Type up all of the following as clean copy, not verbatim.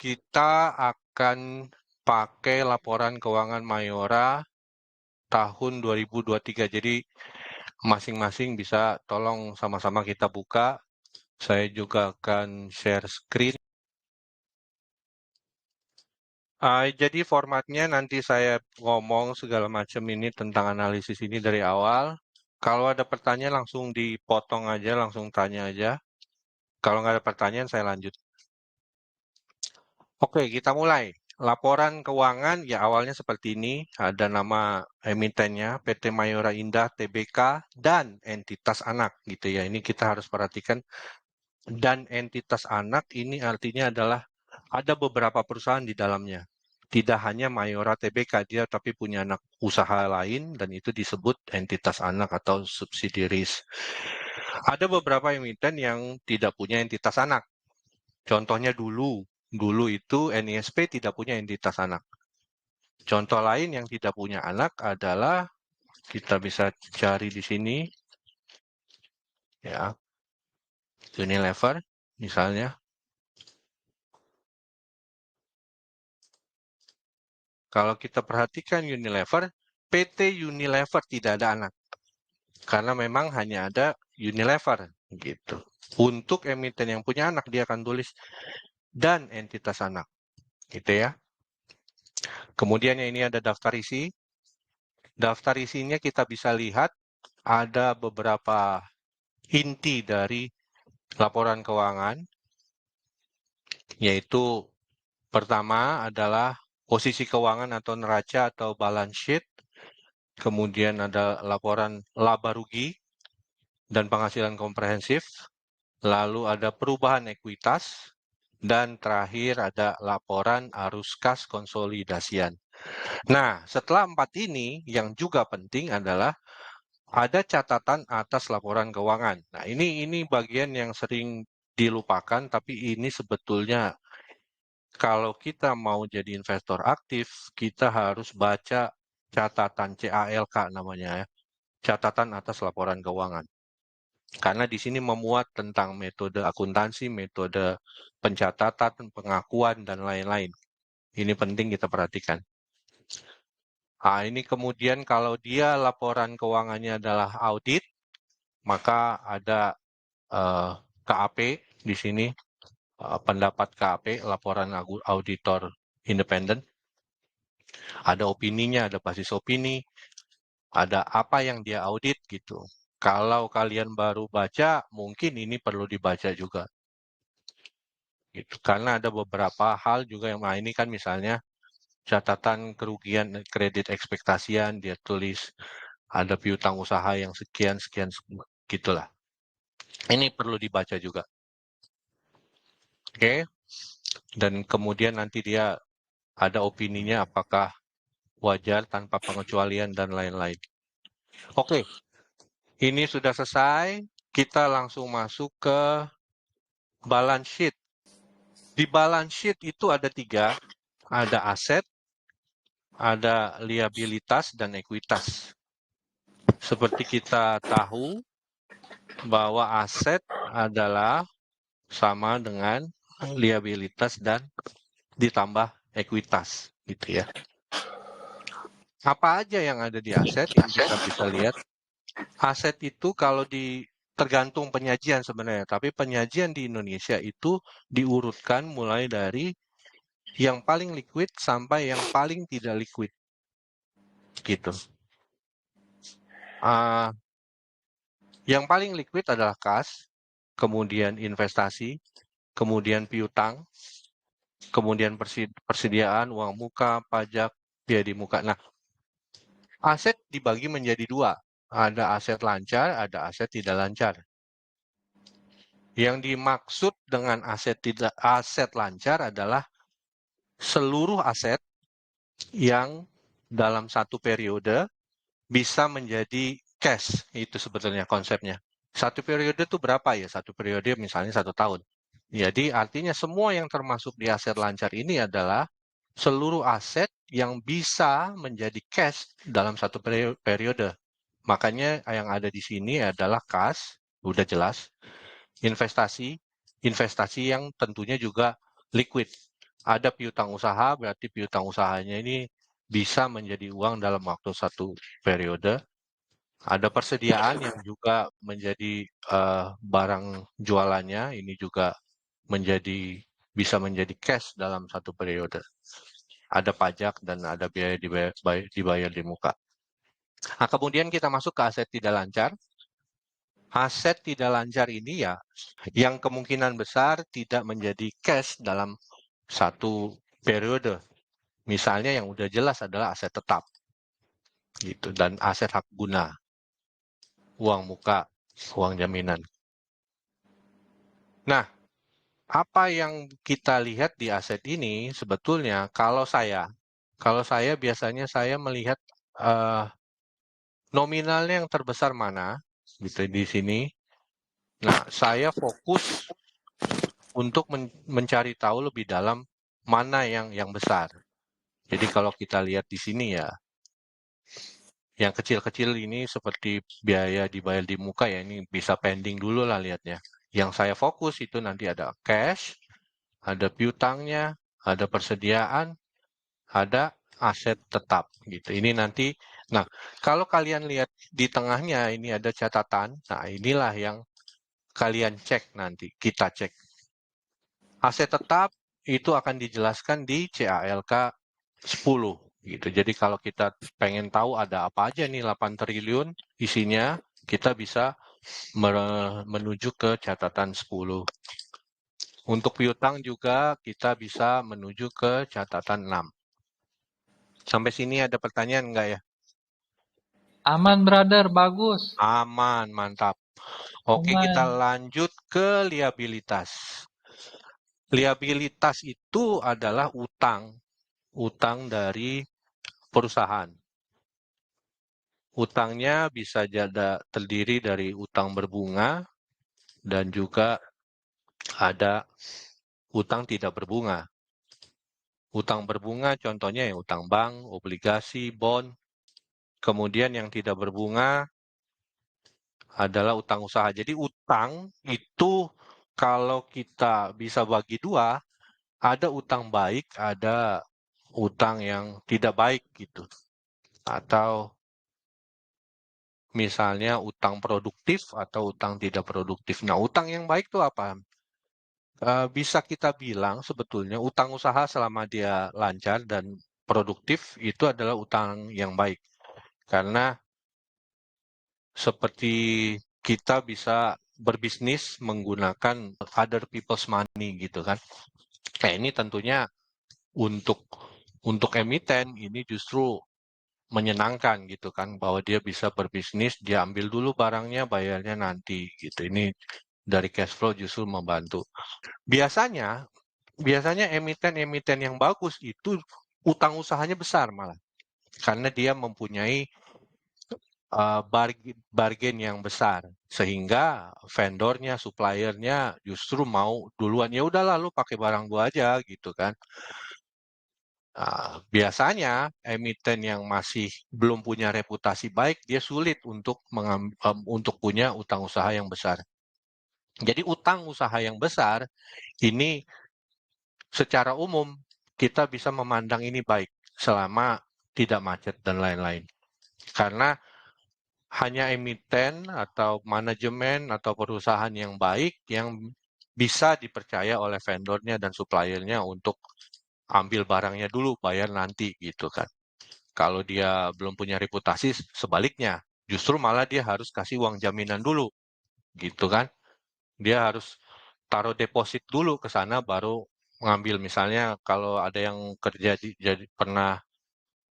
kita akan pakai laporan keuangan Mayora tahun 2023. Jadi masing-masing bisa tolong sama-sama kita buka. Saya juga akan share screen. Jadi formatnya nanti saya ngomong segala macam ini tentang analisis ini dari awal. Kalau ada pertanyaan langsung dipotong aja, langsung tanya aja. Kalau nggak ada pertanyaan saya lanjut. Oke, kita mulai. Laporan keuangan ya awalnya seperti ini. Ada nama emitennya PT Mayora Indah Tbk dan entitas anak gitu ya. Ini kita harus perhatikan. Dan entitas anak ini artinya adalah ada beberapa perusahaan di dalamnya. Tidak hanya Mayora Tbk, dia tapi punya anak usaha lain dan itu disebut entitas anak atau subsidiaries. Ada beberapa emiten yang tidak punya entitas anak. Contohnya dulu itu NISP tidak punya entitas anak. Contoh lain yang tidak punya anak adalah kita bisa cari di sini, ya, Unilever misalnya. Kalau kita perhatikan Unilever, PT Unilever tidak ada anak. Karena memang hanya ada Unilever gitu. Untuk emiten yang punya anak dia akan tulis dan entitas anak. Gitu ya. Kemudian ini ada daftar isi. Daftar isinya kita bisa lihat ada beberapa inti dari laporan keuangan, yaitu pertama adalah posisi keuangan atau neraca atau balance sheet, kemudian ada laporan laba rugi dan penghasilan komprehensif, lalu ada perubahan ekuitas, dan terakhir ada laporan arus kas konsolidasian. Nah, setelah 4 ini, yang juga penting adalah ada catatan atas laporan keuangan. Nah, ini bagian yang sering dilupakan, tapi ini sebetulnya kalau kita mau jadi investor aktif, kita harus baca catatan CALK namanya ya, catatan atas laporan keuangan. Karena di sini memuat tentang metode akuntansi, metode pencatatan, pengakuan, dan lain-lain. Ini penting kita perhatikan. Nah, ini kemudian kalau dia laporan keuangannya adalah audit, maka ada KAP di sini, pendapat KAP, laporan auditor independen. Ada opininya, ada basis opini, ada apa yang dia audit gitu. Kalau kalian baru baca, mungkin ini perlu dibaca juga. Gitu. Karena ada beberapa hal juga yang, nah ini kan misalnya catatan kerugian kredit ekspektasian, dia tulis ada piutang usaha yang sekian, gitulah. Ini perlu dibaca juga. Oke. Dan kemudian nanti dia ada opininya apakah wajar tanpa pengecualian dan lain-lain. Oke. Ini sudah selesai. Kita langsung masuk ke balance sheet. Di balance sheet itu ada 3. Ada aset, ada liabilitas, dan ekuitas. Seperti kita tahu bahwa aset adalah sama dengan liabilitas dan ditambah ekuitas, gitu ya. Apa aja yang ada di aset? Ini kita bisa lihat. Aset itu kalau tergantung penyajian sebenarnya, tapi penyajian di Indonesia itu diurutkan mulai dari yang paling liquid sampai yang paling tidak liquid. Gitu. Yang paling liquid adalah kas, kemudian investasi, kemudian piutang, kemudian persediaan, uang muka, pajak, biaya di muka. Nah, aset dibagi menjadi 2. Ada aset lancar, ada aset tidak lancar. Yang dimaksud dengan aset lancar adalah seluruh aset yang dalam satu periode bisa menjadi cash. Itu sebetulnya konsepnya. Satu periode itu berapa ya? Satu periode misalnya 1 tahun. Jadi artinya semua yang termasuk di aset lancar ini adalah seluruh aset yang bisa menjadi cash dalam satu periode. Makanya yang ada di sini adalah kas, udah jelas, investasi yang tentunya juga liquid. ada piutang usaha, berarti piutang usahanya ini bisa menjadi uang dalam waktu satu periode. Ada persediaan yang juga menjadi barang jualannya, ini juga bisa menjadi cash dalam satu periode. Ada pajak dan ada biaya dibayar di muka. Nah, kemudian kita masuk ke aset tidak lancar. Aset tidak lancar ini ya, yang kemungkinan besar tidak menjadi cash dalam satu periode. Misalnya yang udah jelas adalah aset tetap, gitu, dan aset hak guna, uang muka, uang jaminan. Nah, apa yang kita lihat di aset ini sebetulnya kalau saya biasanya saya melihat uh, nominalnya yang terbesar mana, gitu di sini. Nah, saya fokus untuk mencari tahu lebih dalam mana yang besar. Jadi kalau kita lihat di sini ya, yang kecil-kecil ini seperti biaya dibayar di muka ya, ini bisa pending dulu lah lihatnya. Yang saya fokus itu nanti ada cash, ada piutangnya, ada persediaan, ada aset tetap gitu. Ini nanti, nah kalau kalian lihat di tengahnya ini ada catatan, nah inilah yang kalian cek nanti, kita cek. Aset tetap itu akan dijelaskan di CALK 10 gitu. Jadi kalau kita pengen tahu ada apa aja nih 8 triliun isinya, kita bisa menuju ke catatan 10. Untuk piutang juga kita bisa menuju ke catatan 6. Sampai sini ada pertanyaan enggak ya? Aman, brother. Bagus. Aman, mantap. Oke, kita Aman. lanjut ke liabilitas. Liabilitas itu adalah utang dari perusahaan. Utangnya bisa terdiri dari utang berbunga dan juga ada utang tidak berbunga. Utang berbunga contohnya ya utang bank, obligasi, bond. Kemudian yang tidak berbunga adalah utang usaha. Jadi utang itu kalau kita bisa bagi dua, ada utang baik, ada utang yang tidak baik gitu. Atau misalnya utang produktif atau utang tidak produktif. Nah, utang yang baik itu apa? Bisa kita bilang sebetulnya utang usaha selama dia lancar dan produktif itu adalah utang yang baik. Karena seperti kita bisa berbisnis menggunakan other people's money gitu kan. Nah, ini tentunya untuk untuk emiten ini justru menyenangkan gitu kan bahwa dia bisa berbisnis, dia ambil dulu barangnya, bayarnya nanti gitu. Ini dari cash flow justru membantu. Biasanya biasanya emiten-emiten yang bagus itu utang usahanya besar malah karena dia mempunyai bargain yang besar sehingga vendornya, suppliernya justru mau duluan ya udahlah lu pakai barang gua aja gitu kan. Biasanya emiten yang masih belum punya reputasi baik dia sulit untuk punya utang usaha yang besar. Jadi utang usaha yang besar ini secara umum kita bisa memandang ini baik selama tidak macet dan lain-lain. Karena hanya emiten atau manajemen atau perusahaan yang baik yang bisa dipercaya oleh vendornya dan suppliernya untuk ambil barangnya dulu, bayar nanti gitu kan. Kalau dia belum punya reputasi, sebaliknya, justru malah dia harus kasih uang jaminan dulu, gitu kan. Dia harus taruh deposit dulu ke sana, baru mengambil. Misalnya kalau ada yang kerja pernah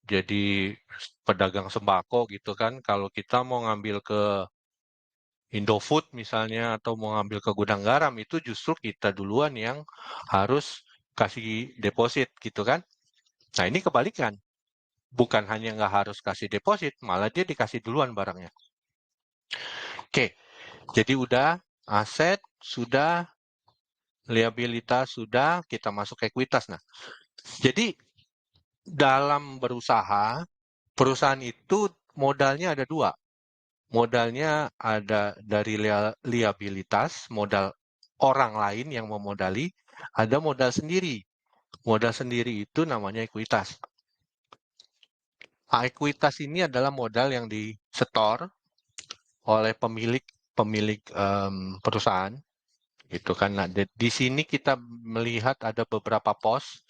jadi pedagang sembako gitu kan, kalau kita mau ngambil ke Indofood misalnya atau mau ngambil ke gudang garam itu justru kita duluan yang harus kasih deposit gitu kan. Nah ini kebalikan, bukan hanya nggak harus kasih deposit, malah dia dikasih duluan barangnya. Oke, jadi udah aset, sudah liabilitas, sudah kita masuk ke ekuitas. Nah, jadi dalam berusaha, perusahaan itu modalnya ada dua. Modalnya ada dari liabilitas, modal orang lain yang memodali, ada modal sendiri. Modal sendiri itu namanya ekuitas. Nah, ekuitas ini adalah modal yang disetor oleh pemilik perusahaan, gitu kan. Nah, di sini kita melihat ada beberapa pos,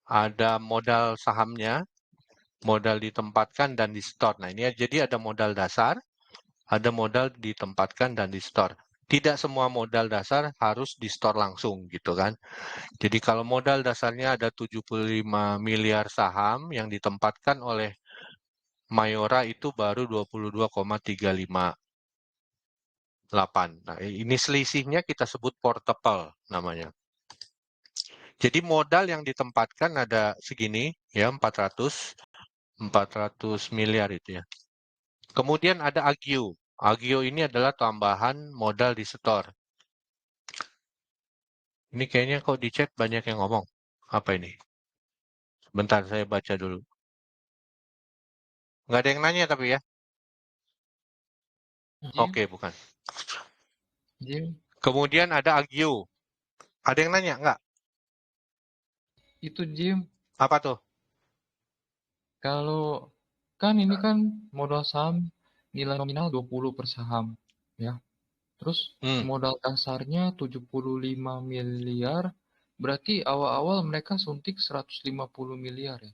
ada modal sahamnya, modal ditempatkan dan di-store. Nah, ini jadi ada modal dasar, ada modal ditempatkan dan di-store. Tidak semua modal dasar harus di-store langsung, gitu kan. Jadi kalau modal dasarnya ada 75 miliar saham yang ditempatkan oleh Mayora itu baru 22,358. Nah, ini selisihnya kita sebut portable namanya. Jadi modal yang ditempatkan ada segini ya 400 miliar itu ya. Kemudian ada agio. Agio ini adalah tambahan modal di store. Ini kayaknya kok di chat banyak yang ngomong. Apa ini? Bentar saya baca dulu. Nggak ada yang nanya tapi ya. Jim, Oke, bukan. Jim, Kemudian ada agio. Ada yang nanya nggak? itu Jim, Apa tuh? kalau kan ini kan modal saham nilai nominal 20 per saham, ya. Terus Hmm. modal dasarnya 75 miliar, berarti awal-awal mereka suntik 150 miliar ya.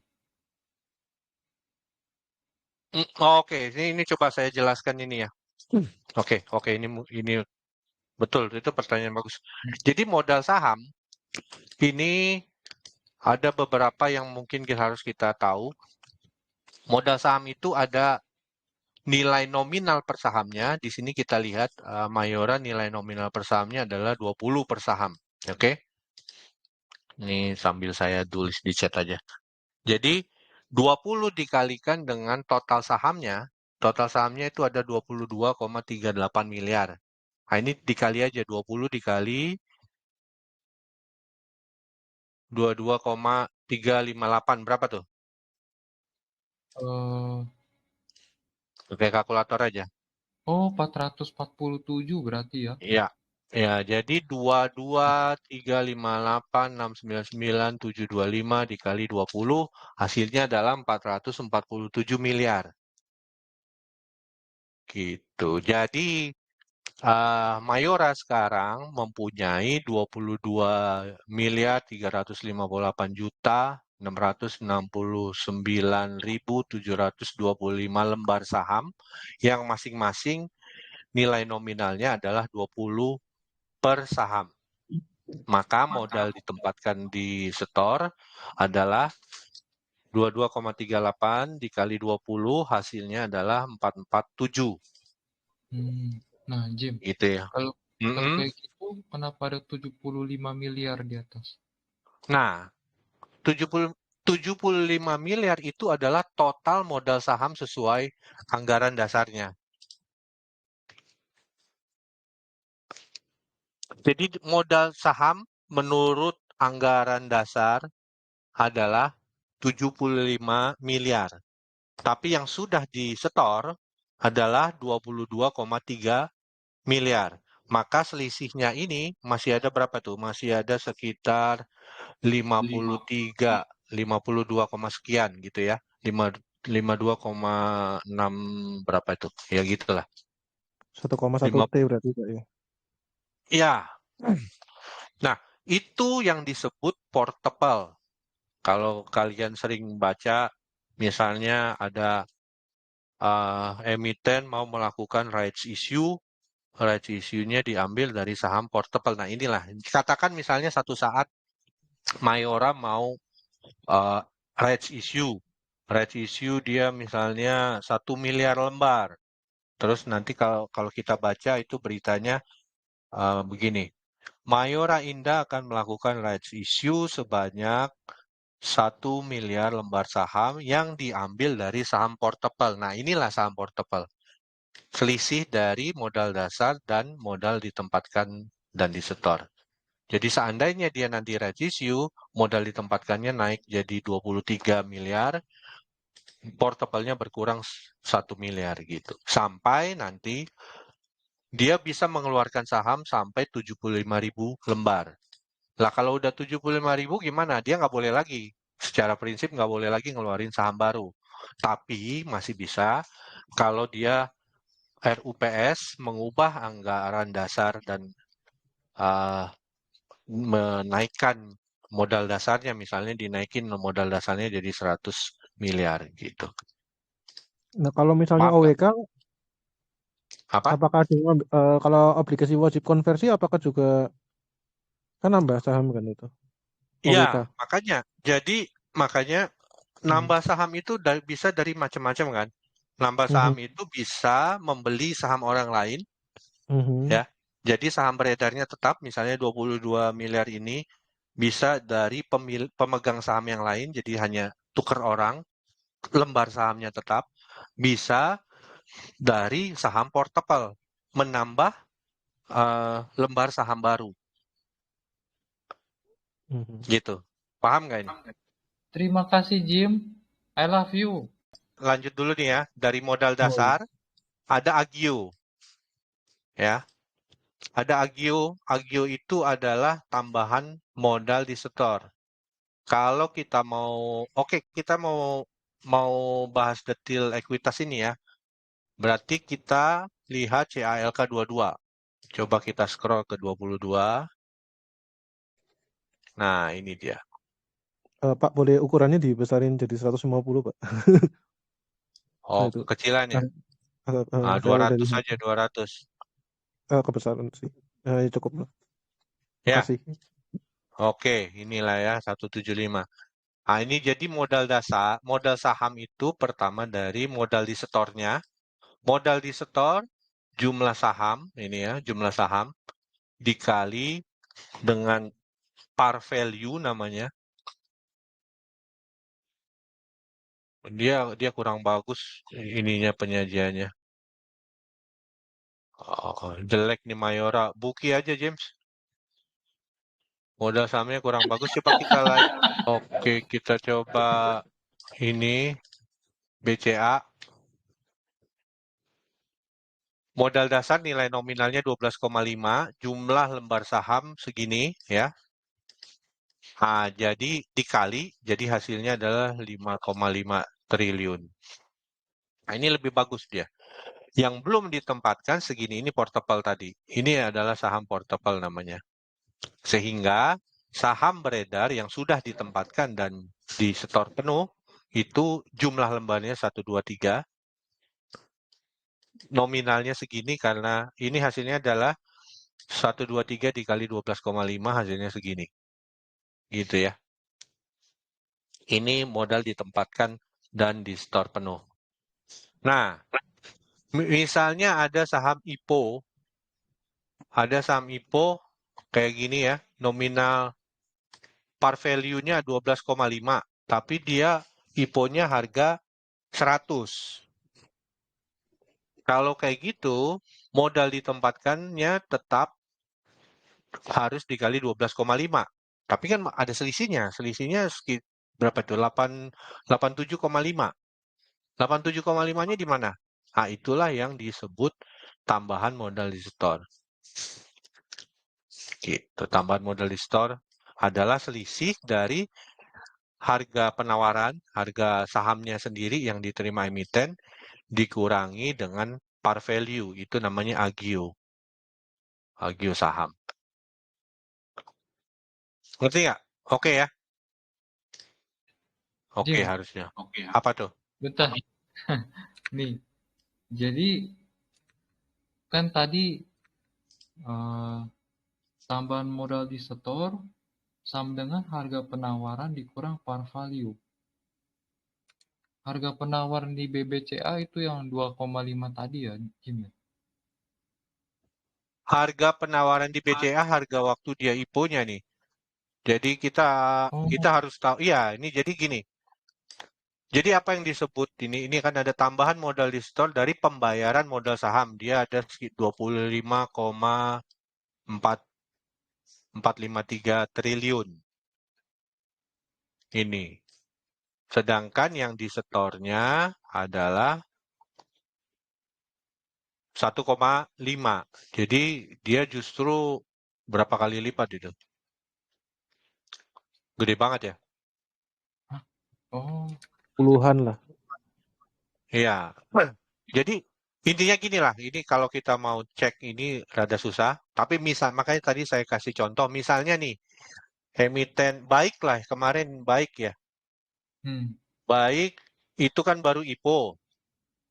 Oke, ini coba saya jelaskan ini ya. Oke, ini betul, itu pertanyaan bagus. Jadi modal saham ini ada beberapa yang mungkin harus kita tahu. Modal saham itu ada nilai nominal per sahamnya. Di sini kita lihat Mayora nilai nominal per sahamnya adalah 20 per saham. Oke. Ini sambil saya tulis di chat aja. Jadi 20 dikalikan dengan total sahamnya itu ada 22,38 miliar. Nah, ini dikali aja 20 dikali 22,358 berapa tuh? Eh, Pakai kalkulator aja. oh, 447 berarti ya. Iya. Ya, jadi 22,358,699,725 dikali 20 hasilnya adalah 447 miliar. Gitu. Jadi Mayora sekarang mempunyai 22 miliar 358 juta 669.725 lembar saham yang masing-masing nilai nominalnya adalah 20 per saham. Maka modal ditempatkan di store adalah 22,38 dikali 20 hasilnya adalah 447. Nah, Jim, Gitu ya. kalau kalau Mm-mm. kayak gitu, kenapa ada 75 miliar di atas? Nah, 75 miliar itu adalah total modal saham sesuai anggaran dasarnya. Jadi modal saham menurut anggaran dasar adalah 75 miliar. Tapi yang sudah disetor adalah 22,3 miliar. Maka selisihnya ini masih ada berapa tuh? Masih ada sekitar 53, 52, sekian gitu ya. 52,6 berapa itu? Ya gitulah. 1,1 5, T berarti Pak ya. ya. Nah, itu yang disebut portable. Kalau kalian sering baca, misalnya ada emiten mau melakukan rights issue-nya diambil dari saham portable. Nah, inilah. Katakan misalnya satu saat Mayora mau uh, rights issue. Rights issue dia misalnya 1 miliar lembar. Terus nanti kalau kita baca itu beritanya begini. Mayora Indah akan melakukan rights issue sebanyak 1 miliar lembar saham yang diambil dari saham portable. Nah, inilah saham portable. Selisih dari modal dasar dan modal ditempatkan dan disetor. Jadi seandainya dia nanti rights issue, modal ditempatkannya naik jadi 23 miliar, portable-nya berkurang 1 miliar gitu. Sampai nanti dia bisa mengeluarkan saham sampai 75.000 lembar. Lah kalau udah 75.000 gimana? Dia nggak boleh lagi. Secara prinsip nggak boleh lagi ngeluarin saham baru. Tapi masih bisa kalau dia RUPS mengubah anggaran dasar dan uh, menaikkan modal dasarnya, misalnya dinaikin modal dasarnya jadi 100 miliar gitu. Nah, kalau misalnya Paham nggak? OWK, Apa? apakah juga kalau obligasi wajib konversi, apakah juga kan nambah saham kan itu Iya, OWK? makanya. Jadi makanya Hmm. nambah saham itu bisa dari macam-macam kan. Nambah saham Mhm. itu bisa membeli saham orang lain, Mhm. ya. Jadi saham beredarnya tetap, misalnya 22 miliar ini bisa dari pemegang saham yang lain, jadi hanya tuker orang, lembar sahamnya tetap. Bisa dari saham portable, menambah lembar saham baru, Mhm. gitu. Paham nggak ini? Terima kasih Jim. I love you. Lanjut dulu nih ya, dari modal Oh, iya. dasar, ada agio, ya. Ada agio, agio itu adalah tambahan modal di setor. Kalau kita mau, oke, kita mau bahas detail ekuitas ini ya. Berarti kita lihat CALK 22. Coba kita scroll ke 22. Nah, ini dia. Pak, boleh ukurannya dibesarin jadi 150, Pak. Nah, Oh, itu kekecilannya. kan Ah, saya dari 200 saja, 200. kebesaran sih. Ya, cukup lah. Ya, Kasih. oke, inilah ya 175. Ah, ini jadi modal dasar, modal saham itu pertama dari modal di setornya. Modal di setor, jumlah saham, ini ya, jumlah saham, dikali dengan par value namanya. Dia kurang bagus ininya penyajiannya. Oh, jelek nih Mayora. Buki aja James. Modal sahamnya kurang bagus. Coba kita like. Oke, kita coba ini BCA. Modal dasar nilai nominalnya 12,5, jumlah lembar saham segini ya. Nah, jadi dikali, jadi hasilnya adalah 5,5 triliun. Nah, ini lebih bagus dia. Yang belum ditempatkan segini ini portable tadi. Ini adalah saham portable namanya. Sehingga saham beredar yang sudah ditempatkan dan di setor penuh, itu jumlah lembarnya 1, 2, 3. Nominalnya segini karena ini hasilnya adalah 1, 2, 3 dikali 12,5 hasilnya segini. Gitu ya. Ini modal ditempatkan dan di store penuh. Nah, misalnya ada saham IPO kayak gini ya, nominal par value-nya 12,5, tapi dia IPO-nya harga 100. Kalau kayak gitu, modal ditempatkannya tetap harus dikali 12,5. Tapi kan ada selisihnya. Selisihnya berapa itu? 87,5. 87,5-nya di mana? Nah, itulah yang disebut tambahan modal di store. Gitu. Tambahan modal di store adalah selisih dari harga penawaran, harga sahamnya sendiri yang diterima emiten dikurangi dengan par value. Itu namanya agio. Agio saham. Ngerti nggak? Oke ya? Oke Jim, harusnya. Apa tuh? bentar. Nih, jadi kan tadi eh, tambahan modal di setor sama dengan harga penawaran dikurang par value. Harga penawaran di BBCA itu yang 2,5 tadi ya, Jim ya? Harga penawaran di BCA harga waktu dia IPO-nya nih. Jadi kita Oh, kita harus tahu. Iya, ini jadi gini. Jadi apa yang disebut ini? Ini kan ada tambahan modal di store dari pembayaran modal saham. Dia ada 25,453 triliun. Ini. Sedangkan yang di setornya adalah 1,5. Jadi dia justru berapa kali lipat itu? Gede banget ya. Oh, Puluhan lah. Iya. Jadi intinya gini lah, ini kalau kita mau cek ini rada susah, tapi makanya tadi saya kasih contoh, misalnya nih, emiten baik lah, kemarin baik ya, baik itu kan baru IPO,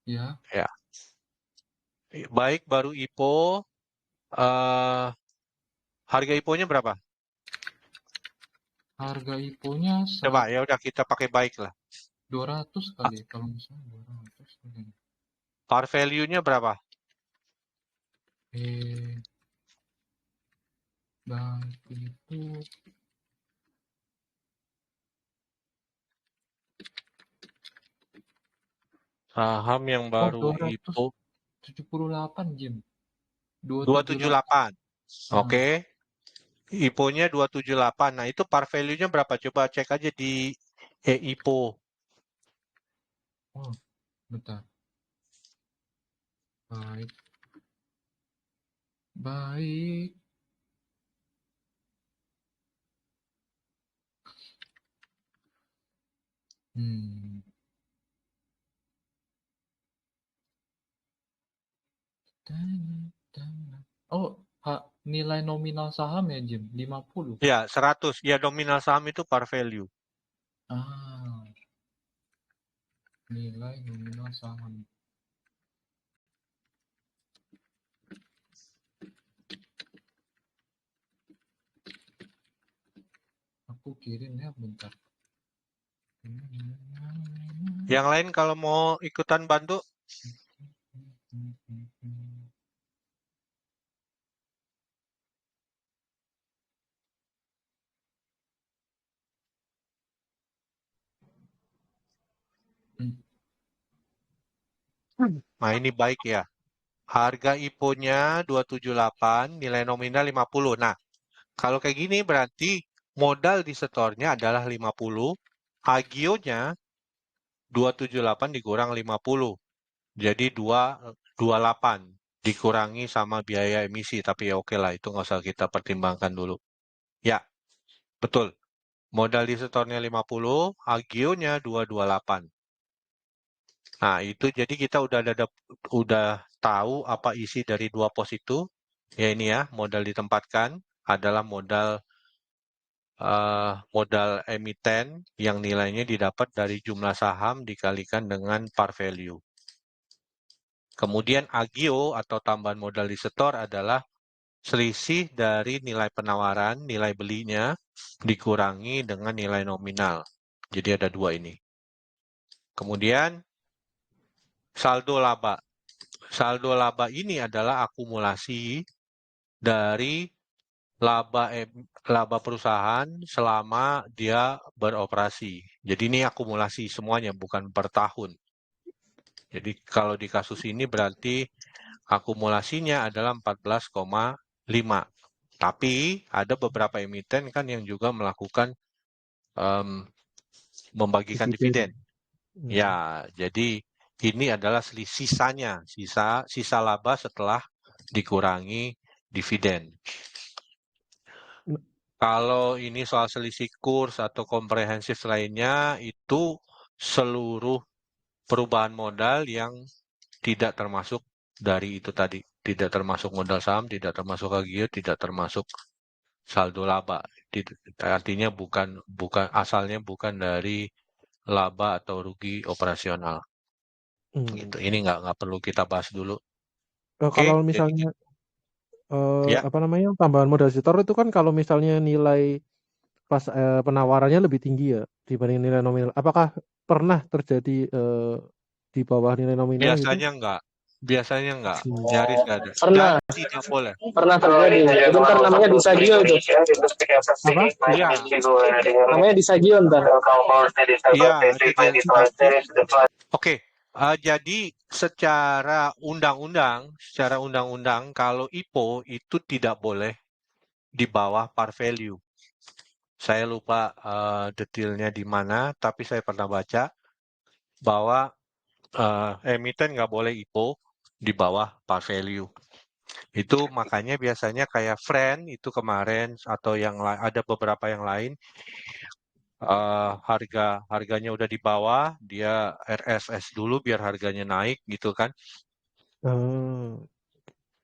ya. ya, baik baru IPO, harga IPO-nya berapa? Harga IPO-nya Coba ya udah kita pakai baik lah. 200 kali ya, kalau misalnya 200 kali. Par value-nya berapa? Baik itu Saham yang baru IPO 278 Jim. 278. 278. Oke. IPO-nya 278. Nah, itu par value-nya berapa? Coba cek aja di IPO. Oh, bentar. Baik. Baik. Oh, nilai nominal saham ya, Jim? 50. Ya, 100. Ya, nominal saham itu par value. Nilai nominal saham. Aku kirim ya, bentar. Yang lain kalau mau ikutan bantu, nah ini baik ya. Harga IPO-nya 278, nilai nominal 50. Nah, kalau kayak gini berarti modal di setornya adalah 50, agio-nya 278 dikurang 50. Jadi 228 dikurangi sama biaya emisi. Tapi ya oke lah, itu nggak usah kita pertimbangkan dulu. Ya, betul. Modal di setornya 50, agio-nya 228. Nah, itu jadi kita udah tahu apa isi dari dua pos itu. Ya ini ya, modal ditempatkan adalah modal emiten yang nilainya didapat dari jumlah saham dikalikan dengan par value. Kemudian agio atau tambahan modal di setor adalah selisih dari nilai penawaran, nilai belinya dikurangi dengan nilai nominal. Jadi ada dua ini. Kemudian saldo laba. Saldo laba ini adalah akumulasi dari laba perusahaan selama dia beroperasi. Jadi ini akumulasi semuanya, bukan per tahun. Jadi kalau di kasus ini berarti akumulasinya adalah 14,5. Tapi ada beberapa emiten kan yang juga melakukan membagikan dividen. Ya, jadi ini adalah sisanya, sisa laba setelah dikurangi dividen. Kalau ini soal selisih kurs atau komprehensif lainnya, itu seluruh perubahan modal yang tidak termasuk dari itu tadi. Tidak termasuk modal saham, tidak termasuk agio, tidak termasuk saldo laba. Artinya asalnya bukan dari laba atau rugi operasional. Gitu. Ini nggak perlu kita bahas dulu. Kalau Oke, misalnya ya. apa namanya tambahan modal setor itu kan kalau misalnya nilai pas penawarannya lebih tinggi ya dibanding nilai nominal. Apakah pernah terjadi di bawah nilai nominal gitu? Biasanya enggak, nyaris nggak ada. Pernah, Dan tidak boleh. pernah terjadi. Itu ntar namanya disagio itu. Apa? Iya, Namanya disagio ntar. iya, Oke, jadi secara undang-undang kalau IPO itu tidak boleh di bawah par value. Saya lupa detailnya di mana, tapi saya pernah baca bahwa emiten nggak boleh IPO di bawah par value. Itu makanya biasanya kayak Friend itu kemarin atau yang ada beberapa yang lain harganya udah di bawah, dia RSS dulu biar harganya naik gitu kan. Oh,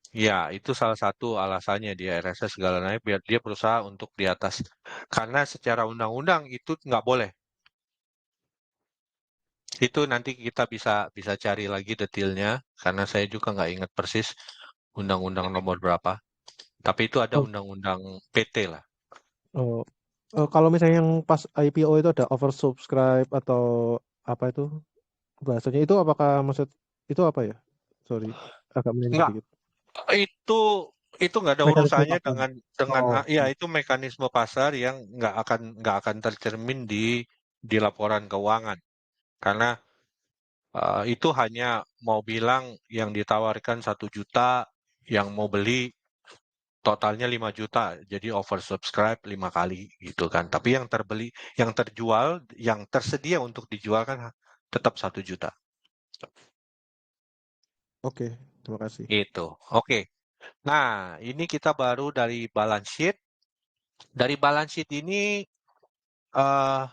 Ya, itu salah satu alasannya dia RSS segala naik biar dia berusaha untuk di atas. Karena secara undang-undang itu nggak boleh. Itu nanti kita bisa cari lagi detailnya karena saya juga nggak ingat persis undang-undang nomor berapa. Tapi itu ada oh, undang-undang PT lah. oh. Kalau misalnya yang pas IPO itu ada oversubscribe atau apa itu bahasanya itu apakah maksud itu apa ya? Sorry, agak melenceng Nggak, sedikit. itu nggak ada Mekanisme urusannya pasar. dengan Oh, ya itu mekanisme pasar yang nggak akan tercermin di laporan keuangan karena itu hanya mau bilang yang ditawarkan 1 juta, yang mau beli totalnya 5 juta, jadi oversubscribe 5 kali gitu kan. Tapi yang terbeli, yang terjual, yang tersedia untuk dijual kan tetap 1 juta. oke, terima kasih. Itu. Oke. Nah, ini kita baru dari balance sheet. Dari balance sheet ini eh,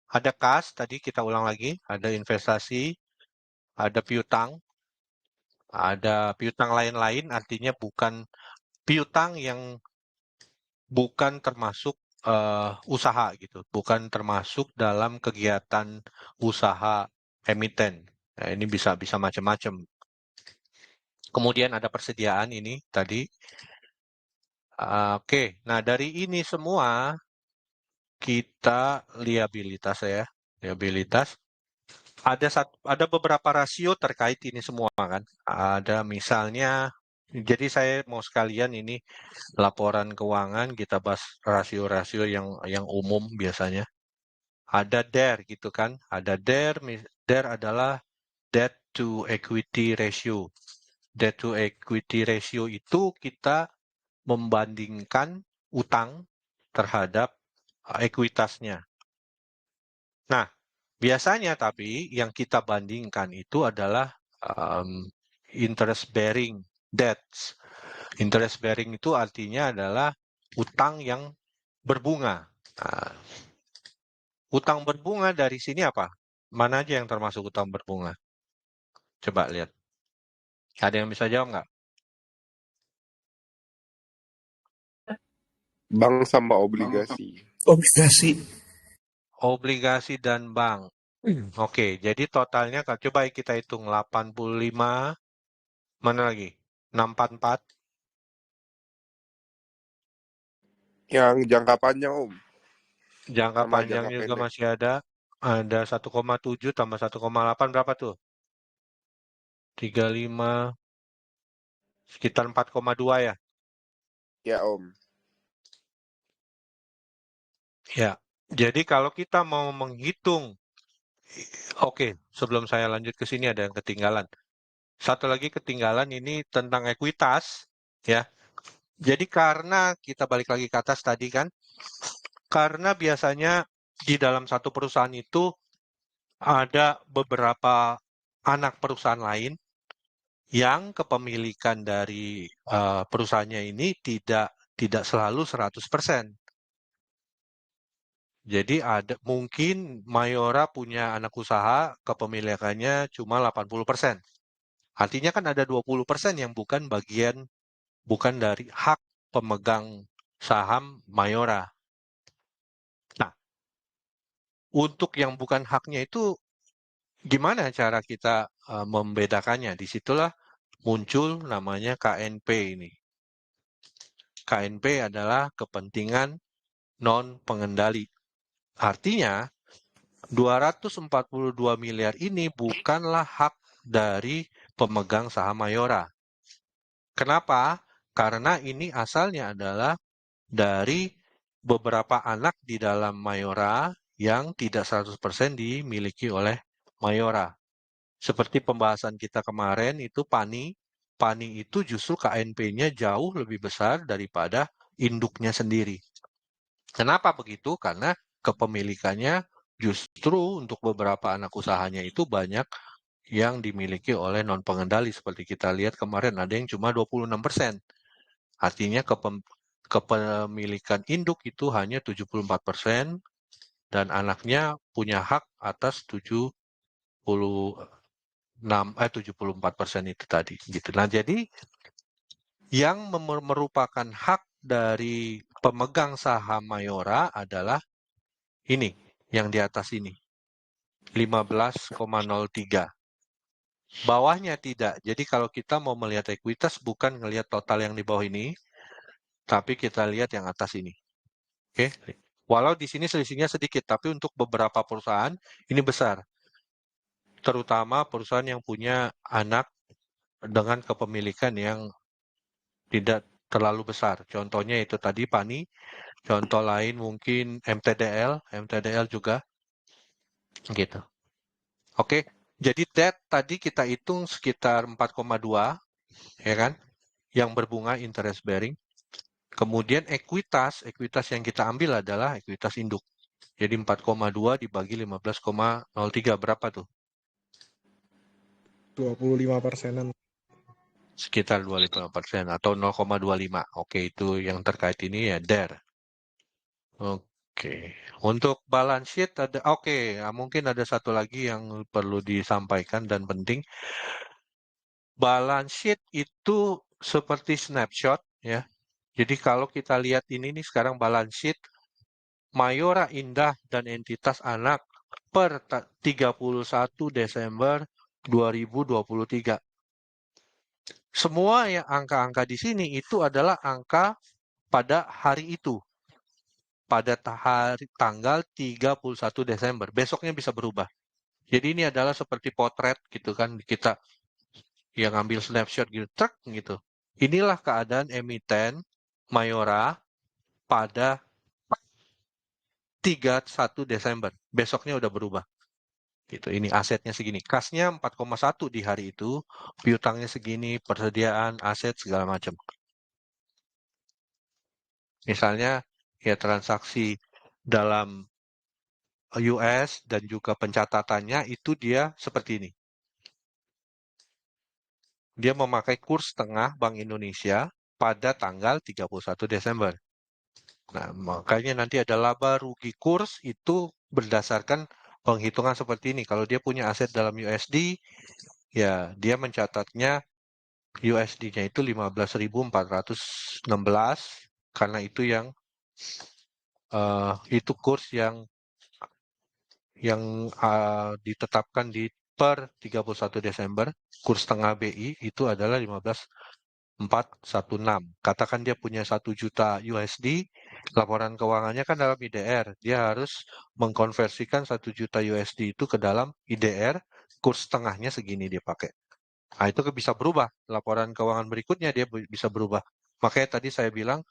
ada kas, tadi kita ulang lagi, ada investasi, ada piutang, ada piutang lain-lain, artinya bukan piutang yang bukan termasuk usaha gitu, bukan termasuk dalam kegiatan usaha emiten. Nah, ini bisa macam-macam. Kemudian ada persediaan ini tadi. Oke, nah dari ini semua kita liabilitas ya, liabilitas. Ada beberapa rasio terkait ini semua kan. Ada misalnya, jadi saya mau sekalian ini laporan keuangan kita bahas rasio-rasio yang umum biasanya. Ada DER gitu kan. Ada DER, DER adalah debt to equity ratio. Debt to equity ratio itu kita membandingkan utang terhadap ekuitasnya. Nah, biasanya tapi yang kita bandingkan itu adalah interest bearing debts. Interest bearing itu artinya adalah utang yang berbunga. Nah, utang berbunga dari sini apa? Mana aja yang termasuk utang berbunga? Coba lihat. Ada yang bisa jawab nggak? Bank sama obligasi. Obligasi dan bank. Oke, jadi totalnya coba kita hitung 85, mana lagi? 644. Yang jangka panjang, Om. Jangka Sama panjang jangka juga pendek. masih ada. Ada 1,7 tambah 1,8 berapa tuh? 35, sekitar 4,2 ya? Ya, Om. Ya. Jadi kalau kita mau menghitung, oke, sebelum saya lanjut ke sini ada yang ketinggalan. Satu lagi ketinggalan ini tentang ekuitas, ya. Jadi karena kita balik lagi ke atas tadi kan, karena biasanya di dalam satu perusahaan itu ada beberapa anak perusahaan lain yang kepemilikan dari perusahaannya ini tidak selalu 100%. Jadi mungkin Mayora punya anak usaha kepemilikannya cuma 80%. Artinya kan ada 20% yang bukan dari hak pemegang saham Mayora. Nah, untuk yang bukan haknya itu gimana cara kita membedakannya? Disitulah muncul namanya KNP ini. KNP adalah kepentingan non-pengendali. Artinya, 242 miliar ini bukanlah hak dari pemegang saham Mayora. Kenapa? Karena ini asalnya adalah dari beberapa anak di dalam Mayora yang tidak 100% dimiliki oleh Mayora. Seperti pembahasan kita kemarin itu PANI. PANI itu justru KNP-nya jauh lebih besar daripada induknya sendiri. Kenapa begitu? Karena kepemilikannya justru untuk beberapa anak usahanya itu banyak yang dimiliki oleh non-pengendali. Seperti kita lihat kemarin ada yang cuma 26%. Artinya kepemilikan induk itu hanya 74%, dan anaknya punya hak atas 74% itu tadi gitu. Nah, jadi yang merupakan hak dari pemegang saham Mayora adalah ini, yang di atas ini, 15,03. Bawahnya tidak. Jadi kalau kita mau melihat ekuitas bukan ngelihat total yang di bawah ini, tapi kita lihat yang atas ini. Oke. Walau di sini selisihnya sedikit, tapi untuk beberapa perusahaan ini besar. Terutama perusahaan yang punya anak dengan kepemilikan yang tidak terlalu besar. Contohnya itu tadi PANI, contoh lain mungkin MTDL juga gitu. Oke, jadi debt tadi kita hitung sekitar 4,2 ya kan, yang berbunga interest bearing. Kemudian ekuitas yang kita ambil adalah ekuitas induk. Jadi 4,2 dibagi 15,03 berapa tuh? 25%-an. Sekitar 25% atau 0,25. Oke, itu yang terkait ini ya DER. Oke, untuk balance sheet ada, mungkin ada satu lagi yang perlu disampaikan dan penting. Balance sheet itu seperti snapshot ya. Jadi kalau kita lihat ini nih sekarang balance sheet Mayora Indah dan entitas anak per 31 Desember 2023. Semua yang angka-angka di sini itu adalah angka pada hari itu. Pada tanggal 31 Desember. Besoknya bisa berubah. Jadi ini adalah seperti potret gitu kan. Kita yang ngambil snapshot gitu. Gitu. Inilah keadaan emiten Mayora pada 31 Desember. Besoknya udah berubah. Gitu. Ini asetnya segini. Kasnya 4,1 di hari itu. Piutangnya segini. Persediaan, aset, segala macam. Misalnya ya transaksi dalam US dan juga pencatatannya itu dia seperti ini. Dia memakai kurs tengah Bank Indonesia pada tanggal 31 Desember. Nah, makanya nanti ada laba rugi kurs itu berdasarkan penghitungan seperti ini. Kalau dia punya aset dalam USD, ya dia mencatatnya USD-nya itu 15.416 karena itu yang itu kurs yang ditetapkan di per 31 Desember, kurs tengah BI itu adalah 15.416. Katakan dia punya 1 juta USD, laporan keuangannya kan dalam IDR. Dia harus mengkonversikan 1 juta USD itu ke dalam IDR, kurs tengahnya segini dia pakai. Nah, itu bisa berubah. Laporan keuangan berikutnya dia bisa berubah. Makanya tadi saya bilang,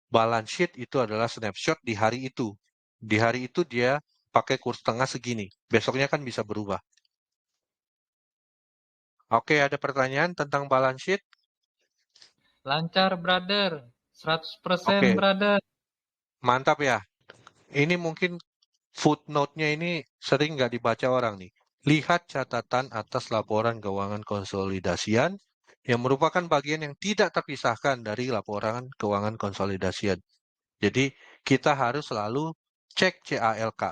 balance sheet itu adalah snapshot di hari itu. Di hari itu dia pakai kurs tengah segini. Besoknya kan bisa berubah. Oke, ada pertanyaan tentang balance sheet? Lancar, brother. 100% Oke, brother. mantap ya. Ini mungkin footnote-nya ini sering nggak dibaca orang nih. Lihat catatan atas laporan keuangan konsolidasian yang merupakan bagian yang tidak terpisahkan dari laporan keuangan konsolidasian. Jadi kita harus selalu cek CALK.